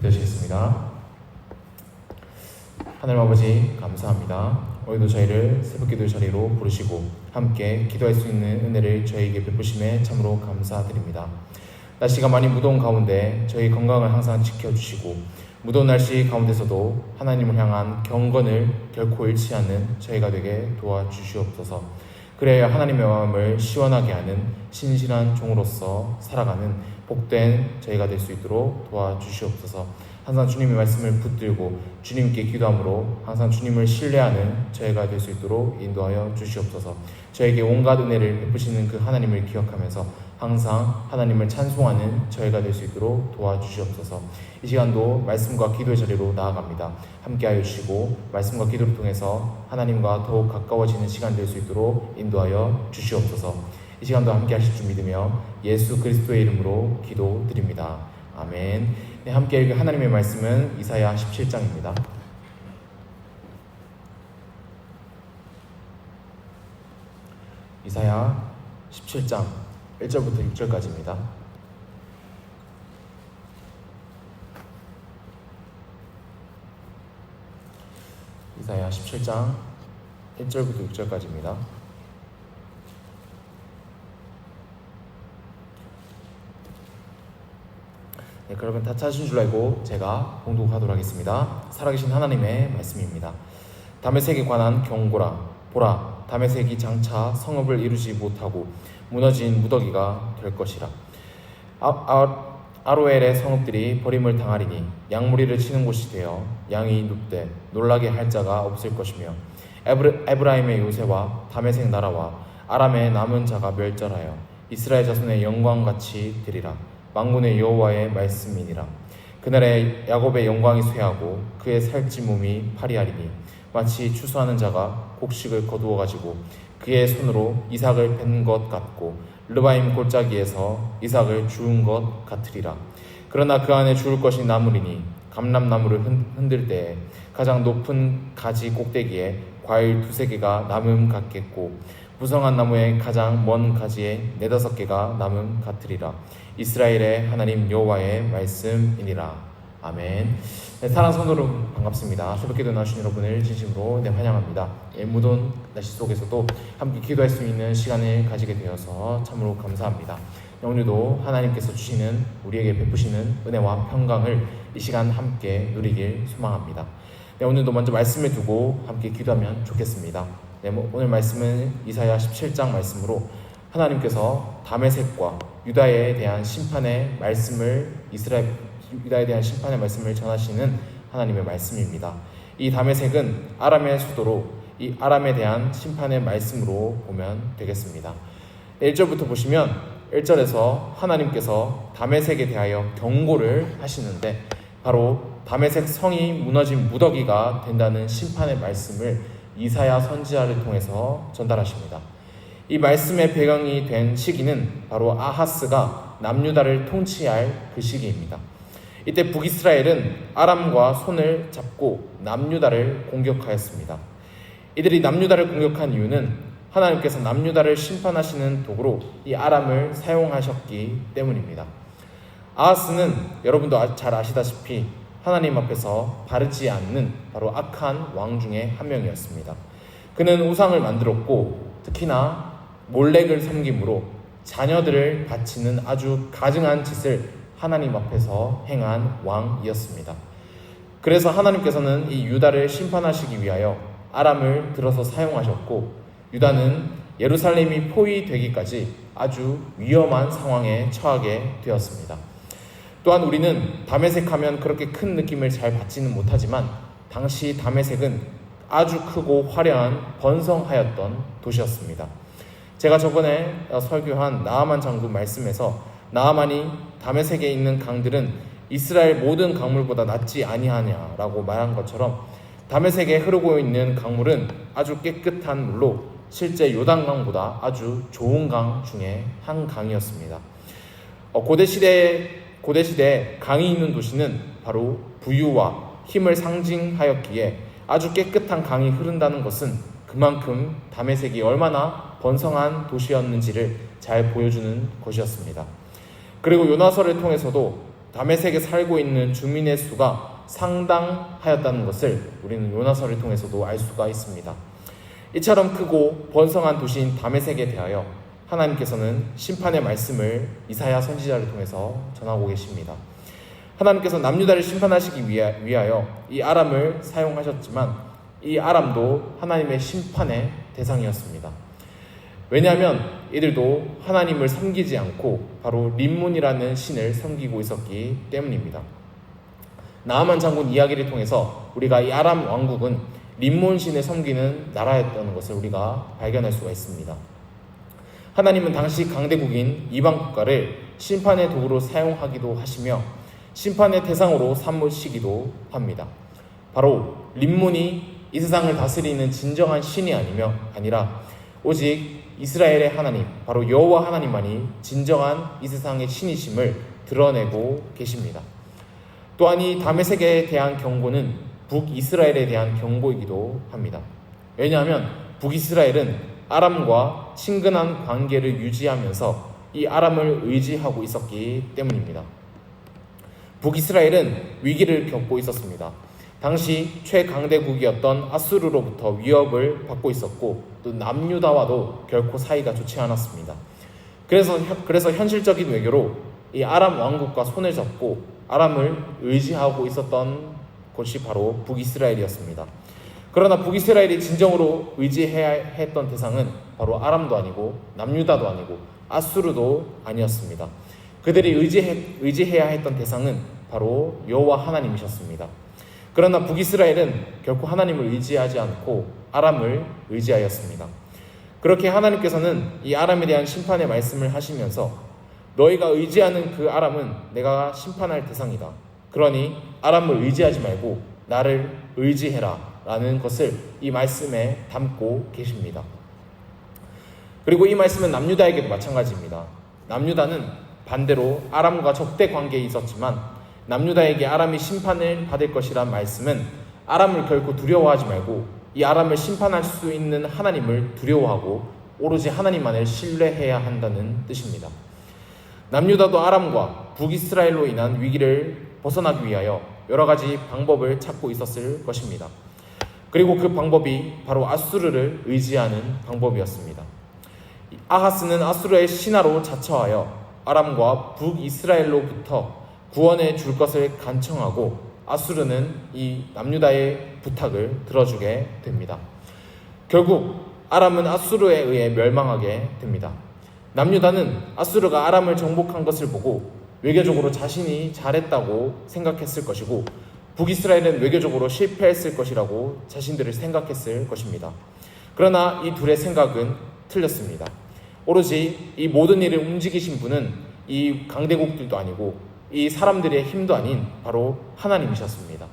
기도하시겠습니다. 하나님 아버지 감사합니다. 오늘도 저희를 새벽기도 자리로 부르시고 함께 기도할 수 있는 은혜를 저희에게 베푸심에 참으로 감사드립니다. 날씨가 많이 무더운 가운데 저희 건강을 항상 지켜주시고 무더운 날씨 가운데서도 하나님을 향한 경건을 결코 잃지 않는 저희가 되게 도와주시옵소서. 그래야 하나님의 마음을 시원하게 하는 신실한 종으로서 살아가는 복된 저희가 될 수 있도록 도와주시옵소서. 항상 주님의 말씀을 붙들고 주님께 기도함으로 항상 주님을 신뢰하는 저희가 될 수 있도록 인도하여 주시옵소서. 저에게 온갖 은혜를 베푸시는 그 하나님을 기억하면서 항상 하나님을 찬송하는 저희가 될 수 있도록 도와주시옵소서. 이 시간도 말씀과 기도의 자리로 나아갑니다. 함께하여 주시고 말씀과 기도를 통해서 하나님과 더욱 가까워지는 시간 될 수 있도록 인도하여 주시옵소서. 이 시간도 함께하실 줄 믿으며 예수 그리스도의 이름으로 기도드립니다. 아멘. 네, 함께 읽을 하나님의 말씀은 이사야 17장입니다. 이사야 17장 1절부터 6절까지입니다. 이사야 17장 1절부터 6절까지입니다. 네, 그러면 다 찾으신 줄 알고 제가 봉독하도록 하겠습니다. 살아계신 하나님의 말씀입니다. 다메섹에 관한 경고라. 보라, 다메섹이 장차 성읍을 이루지 못하고 무너진 무더기가 될 것이라. 아로엘의 성읍들이 버림을 당하리니 양무리를 치는 곳이 되어 양이 눕되 놀라게 할 자가 없을 것이며 에브라임의 요새와 다메섹 나라와 아람의 남은 자가 멸절하여 이스라엘 자손의 영광같이 되리라. 만군의 여호와의 말씀이니라. 그날에 야곱의 영광이 쇠하고 그의 살찐 몸이 파리하리니 마치 추수하는 자가 곡식을 거두어 가지고 그의 손으로 이삭을 벤 것 같고 르바임 골짜기에서 이삭을 주운 것 같으리라. 그러나 그 안에 주울 것이 나무리니 감람나무를 흔들 때에 가장 높은 가지 꼭대기에 과일 2-3개가 남음 같겠고 무성한 나무의 가장 먼 가지에 4-5개가 남음 같으리라. 이스라엘의 하나님 여호와의 말씀이니라. 아멘. 네, 사랑하는 성도 여러분 반갑습니다. 새벽기도 나오신 여러분을 진심으로 환영합니다. 무더운 날씨 속에서도 함께 기도할 수 있는 시간을 가지게 되어서 참으로 감사합니다. 오늘도 하나님께서 주시는 우리에게 베푸시는 은혜와 평강을 이 시간 함께 누리길 소망합니다. 네, 오늘도 먼저 말씀을 두고 함께 기도하면 좋겠습니다. 네, 오늘 말씀은 이사야 17장 말씀으로 하나님께서 다메섹과 유다에 대한 심판의 말씀을 유다에 대한 심판의 말씀을 전하시는 하나님의 말씀입니다. 이 다메섹은 아람의 수도로 이 아람에 대한 심판의 말씀으로 보면 되겠습니다. 1절부터 보시면 1절에서 하나님께서 다메섹에 대하여 경고를 하시는데 바로 다메섹 성이 무너진 무더기가 된다는 심판의 말씀을 이사야 선지자를 통해서 전달하십니다. 이 말씀의 배경이 된 시기는 바로 아하스가 남유다를 통치할 그 시기입니다. 이때 북이스라엘은 아람과 손을 잡고 남유다를 공격하였습니다. 이들이 남유다를 공격한 이유는 하나님께서 남유다를 심판하시는 도구로 이 아람을 사용하셨기 때문입니다. 아하스는 여러분도 잘 아시다시피 하나님 앞에서 바르지 않는 바로 악한 왕 중에 한 명이었습니다. 그는 우상을 만들었고 특히나 몰렉을 섬김으로 자녀들을 바치는 아주 가증한 짓을 하나님 앞에서 행한 왕이었습니다. 그래서 하나님께서는 이 유다를 심판하시기 위하여 아람을 들어서 사용하셨고 유다는 예루살렘이 포위되기까지 아주 위험한 상황에 처하게 되었습니다. 또한 우리는 다메섹 하면 그렇게 큰 느낌을 잘 받지는 못하지만 당시 다메섹은 아주 크고 화려한 번성하였던 도시였습니다. 제가 저번에 설교한 나아만 장군 말씀에서 나아만이 다메섹에 있는 강들은 이스라엘 모든 강물보다 낫지 아니하냐라고 말한 것처럼 다메섹에 흐르고 있는 강물은 아주 깨끗한 물로 실제 요단강보다 아주 좋은 강 중에 한 강이었습니다. 고대시대 강이 있는 도시는 바로 부유와 힘을 상징하였기에 아주 깨끗한 강이 흐른다는 것은 그만큼 다메섹이 얼마나 번성한 도시였는지를 잘 보여주는 것이었습니다. 그리고 요나서를 통해서도 다메섹에 살고 있는 주민의 수가 상당하였다는 것을 우리는 요나서를 통해서도 알 수가 있습니다. 이처럼 크고 번성한 도시인 다메섹에 대하여 하나님께서는 심판의 말씀을 이사야 선지자를 통해서 전하고 계십니다. 하나님께서 남유다를 심판하시기 위하여 이 아람을 사용하셨지만 이 아람도 하나님의 심판의 대상이었습니다. 왜냐하면 이들도 하나님을 섬기지 않고 바로 림몬이라는 신을 섬기고 있었기 때문입니다. 나아만 장군 이야기를 통해서 우리가 이 아람 왕국은 림몬 신을 섬기는 나라였다는 것을 우리가 발견할 수가 있습니다. 하나님은 당시 강대국인 이방 국가를 심판의 도구로 사용하기도 하시며 심판의 대상으로 삼으시기도 합니다. 바로 림몬이 이 세상을 다스리는 진정한 신이 아니라 오직 이스라엘의 하나님, 바로 여호와 하나님만이 진정한 이 세상의 신이심을 드러내고 계십니다. 또한 이 다메섹에 대한 경고는 북이스라엘에 대한 경고이기도 합니다. 왜냐하면 북이스라엘은 아람과 친근한 관계를 유지하면서 이 아람을 의지하고 있었기 때문입니다. 북이스라엘은 위기를 겪고 있었습니다. 당시 최강대국이었던 아수르로부터 위협을 받고 있었고 또 남유다와도 결코 사이가 좋지 않았습니다. 그래서 현실적인 외교로 이 아람 왕국과 손을 잡고 아람을 의지하고 있었던 곳이 바로 북이스라엘이었습니다. 그러나 북이스라엘이 진정으로 의지해야 했던 대상은 바로 아람도 아니고 남유다도 아니고 아수르도 아니었습니다. 그들이 의지해야 했던 대상은 바로 여호와 하나님이셨습니다. 그러나 북이스라엘은 결코 하나님을 의지하지 않고 아람을 의지하였습니다. 그렇게 하나님께서는 이 아람에 대한 심판의 말씀을 하시면서 너희가 의지하는 그 아람은 내가 심판할 대상이다. 그러니 아람을 의지하지 말고 나를 의지해라 라는 것을 이 말씀에 담고 계십니다. 그리고 이 말씀은 남유다에게도 마찬가지입니다. 남유다는 반대로 아람과 적대 관계에 있었지만 남유다에게 아람이 심판을 받을 것이란 말씀은 아람을 결코 두려워하지 말고 이 아람을 심판할 수 있는 하나님을 두려워하고 오로지 하나님만을 신뢰해야 한다는 뜻입니다. 남유다도 아람과 북이스라엘로 인한 위기를 벗어나기 위하여 여러 가지 방법을 찾고 있었을 것입니다. 그리고 그 방법이 바로 아수르를 의지하는 방법이었습니다. 아하스는 아수르의 신하로 자처하여 아람과 북이스라엘로부터 구원해 줄 것을 간청하고 아수르는 이 남유다의 부탁을 들어주게 됩니다. 결국 아람은 아수르에 의해 멸망하게 됩니다. 남유다는 아수르가 아람을 정복한 것을 보고 외교적으로 자신이 잘했다고 생각했을 것이고 북이스라엘은 외교적으로 실패했을 것이라고 자신들을 생각했을 것입니다. 그러나 이 둘의 생각은 틀렸습니다. 오로지 이 모든 일을 움직이신 분은 이 강대국들도 아니고 이 사람들의 힘도 아닌 바로 하나님이셨습니다.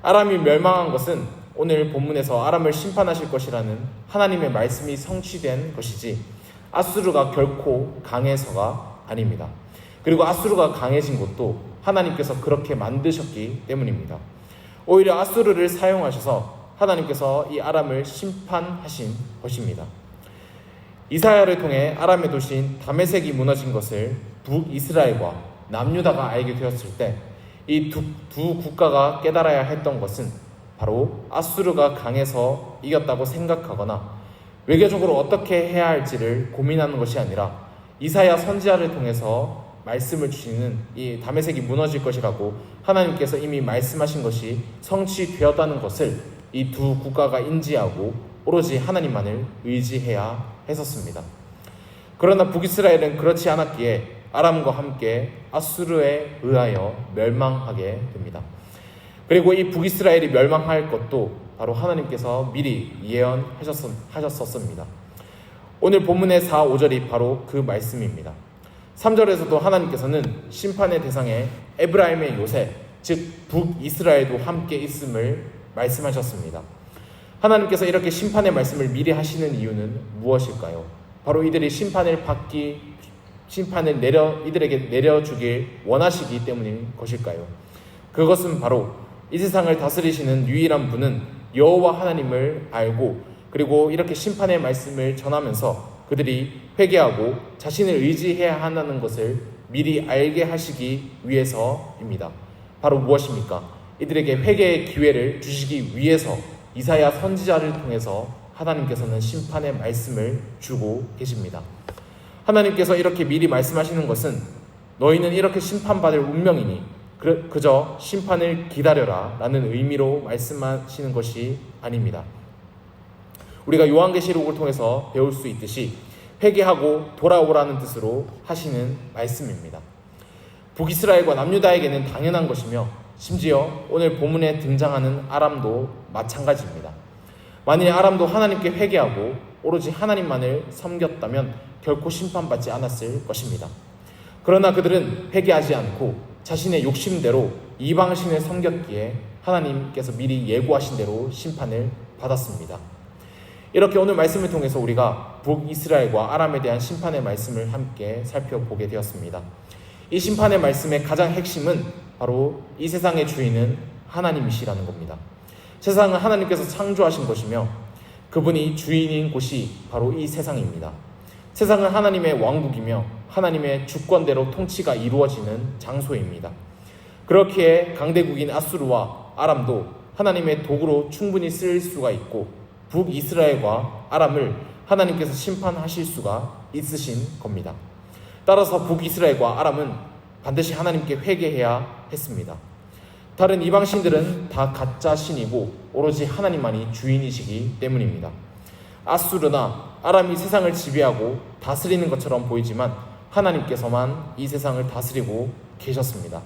아람이 멸망한 것은 오늘 본문에서 아람을 심판하실 것이라는 하나님의 말씀이 성취된 것이지 아수르가 결코 강해서가 아닙니다. 그리고 아수르가 강해진 것도 하나님께서 그렇게 만드셨기 때문입니다. 오히려 아수르를 사용하셔서 하나님께서 이 아람을 심판하신 것입니다. 이사야를 통해 아람의 도시인 다메섹이 무너진 것을 북이스라엘과 남유다가 알게 되었을 때 이 두 국가가 깨달아야 했던 것은 바로 아수르가 강해서 이겼다고 생각하거나 외교적으로 어떻게 해야 할지를 고민하는 것이 아니라 이사야 선지자를 통해서 말씀을 주시는 이 다메섹이 무너질 것이라고 하나님께서 이미 말씀하신 것이 성취되었다는 것을 이 두 국가가 인지하고 오로지 하나님만을 의지해야 했었습니다. 그러나 북이스라엘은 그렇지 않았기에 아람과 함께 아수르에 의하여 멸망하게 됩니다. 그리고 이 북이스라엘이 멸망할 것도 바로 하나님께서 미리 예언하셨었습니다. 오늘 본문의 4, 5절이 바로 그 말씀입니다. 3절에서도 하나님께서는 심판의 대상에 에브라임의 요새, 즉 북이스라엘도 함께 있음을 말씀하셨습니다. 하나님께서 이렇게 심판의 말씀을 미리 하시는 이유는 무엇일까요? 바로 이들이 심판을 이들에게 내려주길 원하시기 때문인 것일까요? 그것은 바로 이 세상을 다스리시는 유일한 분은 여호와 하나님을 알고 그리고 이렇게 심판의 말씀을 전하면서 그들이 회개하고 자신을 의지해야 한다는 것을 미리 알게 하시기 위해서입니다. 바로 무엇입니까? 이들에게 회개의 기회를 주시기 위해서 이사야 선지자를 통해서 하나님께서는 심판의 말씀을 주고 계십니다. 하나님께서 이렇게 미리 말씀하시는 것은 너희는 이렇게 심판받을 운명이니 그저 심판을 기다려라 라는 의미로 말씀하시는 것이 아닙니다. 우리가 요한계시록을 통해서 배울 수 있듯이 회개하고 돌아오라는 뜻으로 하시는 말씀입니다. 북이스라엘과 남유다에게는 당연한 것이며 심지어 오늘 본문에 등장하는 아람도 마찬가지입니다. 만일 아람도 하나님께 회개하고 오로지 하나님만을 섬겼다면 결코 심판받지 않았을 것입니다. 그러나 그들은 회개하지 않고 자신의 욕심대로 이방신을 섬겼기에 하나님께서 미리 예고하신 대로 심판을 받았습니다. 이렇게 오늘 말씀을 통해서 우리가 북이스라엘과 아람에 대한 심판의 말씀을 함께 살펴보게 되었습니다. 이 심판의 말씀의 가장 핵심은 바로 이 세상의 주인은 하나님이시라는 겁니다. 세상은 하나님께서 창조하신 것이며 그분이 주인인 곳이 바로 이 세상입니다. 세상은 하나님의 왕국이며 하나님의 주권대로 통치가 이루어지는 장소입니다. 그렇기에 강대국인 아수르와 아람도 하나님의 도구로 충분히 쓰일 수가 있고 북이스라엘과 아람을 하나님께서 심판하실 수가 있으신 겁니다. 따라서 북이스라엘과 아람은 반드시 하나님께 회개해야 했습니다. 다른 이방신들은 다 가짜 신이고 오로지 하나님만이 주인이시기 때문입니다. 아수르나 아람이 세상을 지배하고 다스리는 것처럼 보이지만 하나님께서만 이 세상을 다스리고 계셨습니다.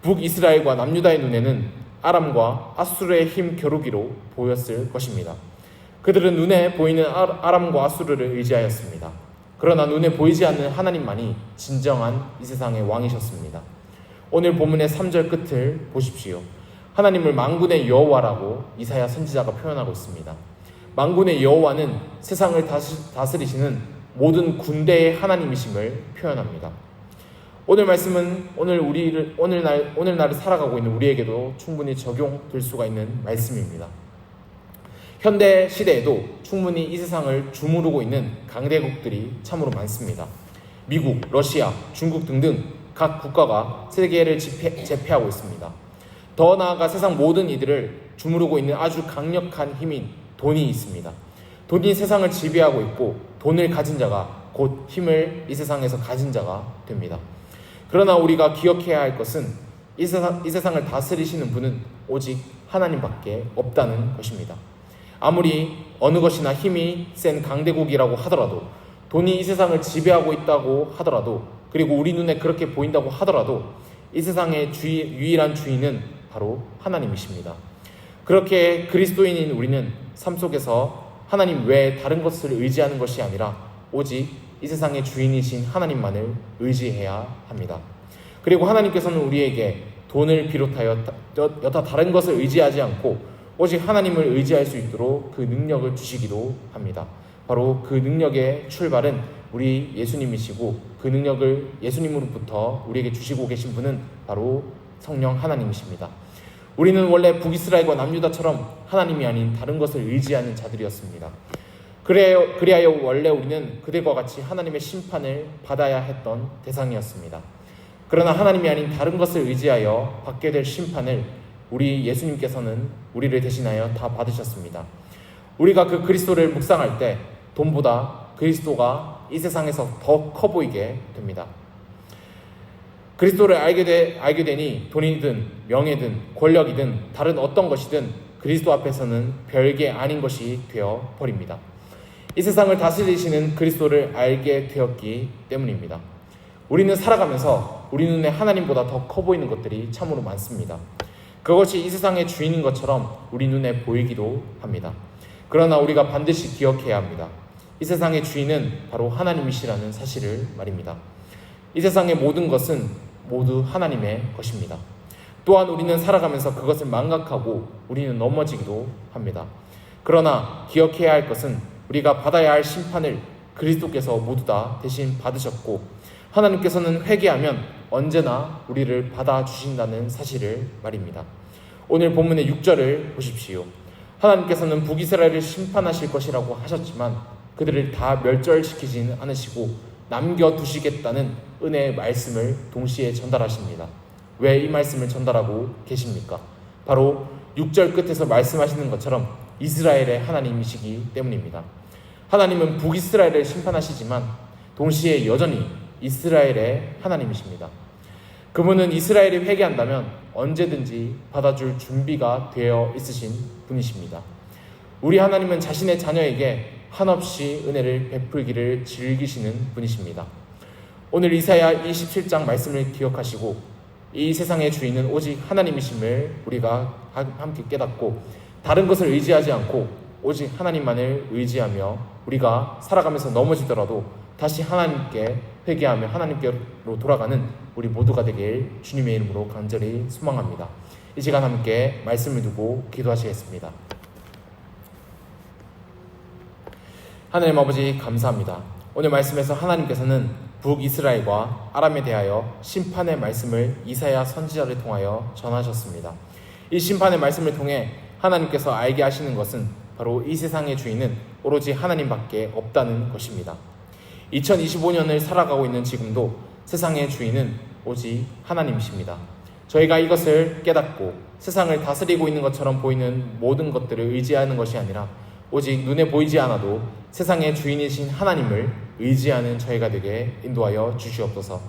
북이스라엘과 남유다의 눈에는 아람과 아수르의 힘 겨루기로 보였을 것입니다. 그들은 눈에 보이는 아람과 아수르를 의지하였습니다. 그러나 눈에 보이지 않는 하나님만이 진정한 이 세상의 왕이셨습니다. 오늘 본문의 3절 끝을 보십시오. 하나님을 만군의 여호와라고 이사야 선지자가 표현하고 있습니다. 만군의 여호와는 세상을 다스리시는 모든 군대의 하나님이심을 표현합니다. 오늘 말씀은 오늘날을 살아가고 있는 우리에게도 충분히 적용될 수가 있는 말씀입니다. 현대 시대에도 충분히 이 세상을 주무르고 있는 강대국들이 참으로 많습니다. 미국, 러시아, 중국 등등 각 국가가 세계를 제패하고 있습니다. 더 나아가 세상 모든 이들을 주무르고 있는 아주 강력한 힘인 돈이 있습니다. 돈이 세상을 지배하고 있고 돈을 가진 자가 곧 힘을 이 세상에서 가진 자가 됩니다. 그러나 우리가 기억해야 할 것은 이 세상을 다스리시는 분은 오직 하나님밖에 없다는 것입니다. 아무리 어느 것이나 힘이 센 강대국이라고 하더라도 돈이 이 세상을 지배하고 있다고 하더라도 그리고 우리 눈에 그렇게 보인다고 하더라도 이 세상의 유일한 주인은 바로 하나님이십니다. 그렇게 그리스도인인 우리는 삶 속에서 하나님 외에 다른 것을 의지하는 것이 아니라 오직 이 세상의 주인이신 하나님만을 의지해야 합니다. 그리고 하나님께서는 우리에게 돈을 비롯하여 여타 다른 것을 의지하지 않고 오직 하나님을 의지할 수 있도록 그 능력을 주시기도 합니다. 바로 그 능력의 출발은 우리 예수님이시고 그 능력을 예수님으로부터 우리에게 주시고 계신 분은 바로 성령 하나님이십니다. 우리는 원래 북이스라엘과 남유다처럼 하나님이 아닌 다른 것을 의지하는 자들이었습니다. 그리하여 원래 우리는 그들과 같이 하나님의 심판을 받아야 했던 대상이었습니다. 그러나 하나님이 아닌 다른 것을 의지하여 받게 될 심판을 우리 예수님께서는 우리를 대신하여 다 받으셨습니다. 우리가 그 그리스도를 묵상할 때 돈보다 그리스도가 이 세상에서 더 커 보이게 됩니다. 그리스도를 알게 되니 돈이든 명예든 권력이든 다른 어떤 것이든 그리스도 앞에서는 별게 아닌 것이 되어 버립니다. 이 세상을 다스리시는 그리스도를 알게 되었기 때문입니다. 우리는 살아가면서 우리 눈에 하나님보다 더 커 보이는 것들이 참으로 많습니다. 그것이 이 세상의 주인인 것처럼 우리 눈에 보이기도 합니다. 그러나 우리가 반드시 기억해야 합니다. 이 세상의 주인은 바로 하나님이시라는 사실을 말입니다. 이 세상의 모든 것은 모두 하나님의 것입니다. 또한 우리는 살아가면서 그것을 망각하고 우리는 넘어지기도 합니다. 그러나 기억해야 할 것은 우리가 받아야 할 심판을 그리스도께서 모두 다 대신 받으셨고 하나님께서는 회개하면 언제나 우리를 받아주신다는 사실을 말입니다. 오늘 본문의 6절을 보십시오. 하나님께서는 북이스라엘을 심판하실 것이라고 하셨지만 그들을 다 멸절시키지는 않으시고 남겨두시겠다는 은혜의 말씀을 동시에 전달하십니다. 왜 이 말씀을 전달하고 계십니까? 바로 6절 끝에서 말씀하시는 것처럼 이스라엘의 하나님이시기 때문입니다. 하나님은 북이스라엘을 심판하시지만 동시에 여전히 이스라엘의 하나님이십니다. 그분은 이스라엘이 회개한다면 언제든지 받아줄 준비가 되어 있으신 분이십니다. 우리 하나님은 자신의 자녀에게 한없이 은혜를 베풀기를 즐기시는 분이십니다. 오늘 이사야 27장 말씀을 기억하시고 이 세상의 주인은 오직 하나님이심을 우리가 함께 깨닫고 다른 것을 의지하지 않고 오직 하나님만을 의지하며 우리가 살아가면서 넘어지더라도 다시 하나님께 회개하며 하나님께로 돌아가는 우리 모두가 되길 주님의 이름으로 간절히 소망합니다. 이 시간 함께 말씀을 두고 기도하시겠습니다. 하나님 아버지 감사합니다. 오늘 말씀에서 하나님께서는 북이스라엘과 아람에 대하여 심판의 말씀을 이사야 선지자를 통하여 전하셨습니다. 이 심판의 말씀을 통해 하나님께서 알게 하시는 것은 바로 이 세상의 주인은 오로지 하나님밖에 없다는 것입니다. 2025년을 살아가고 있는 지금도 세상의 주인은 오직 하나님이십니다. 저희가 이것을 깨닫고 세상을 다스리고 있는 것처럼 보이는 모든 것들을 의지하는 것이 아니라 오직 눈에 보이지 않아도 세상의 주인이신 하나님을 의지하는 저희가 되게 인도하여 주시옵소서.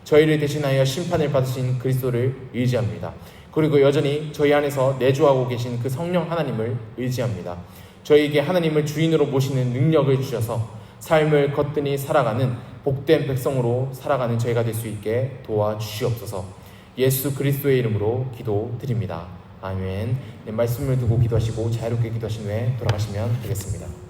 저희를 대신하여 심판을 받으신 그리스도를 의지합니다. 그리고 여전히 저희 안에서 내주하고 계신 그 성령 하나님을 의지합니다. 저희에게 하나님을 주인으로 모시는 능력을 주셔서 삶을 거뜬히 살아가는 복된 백성으로 살아가는 저희가 될 수 있게 도와주시옵소서. 예수 그리스도의 이름으로 기도드립니다. 아멘. 네, 말씀을 두고 기도하시고 자유롭게 기도하신 후에 돌아가시면 되겠습니다.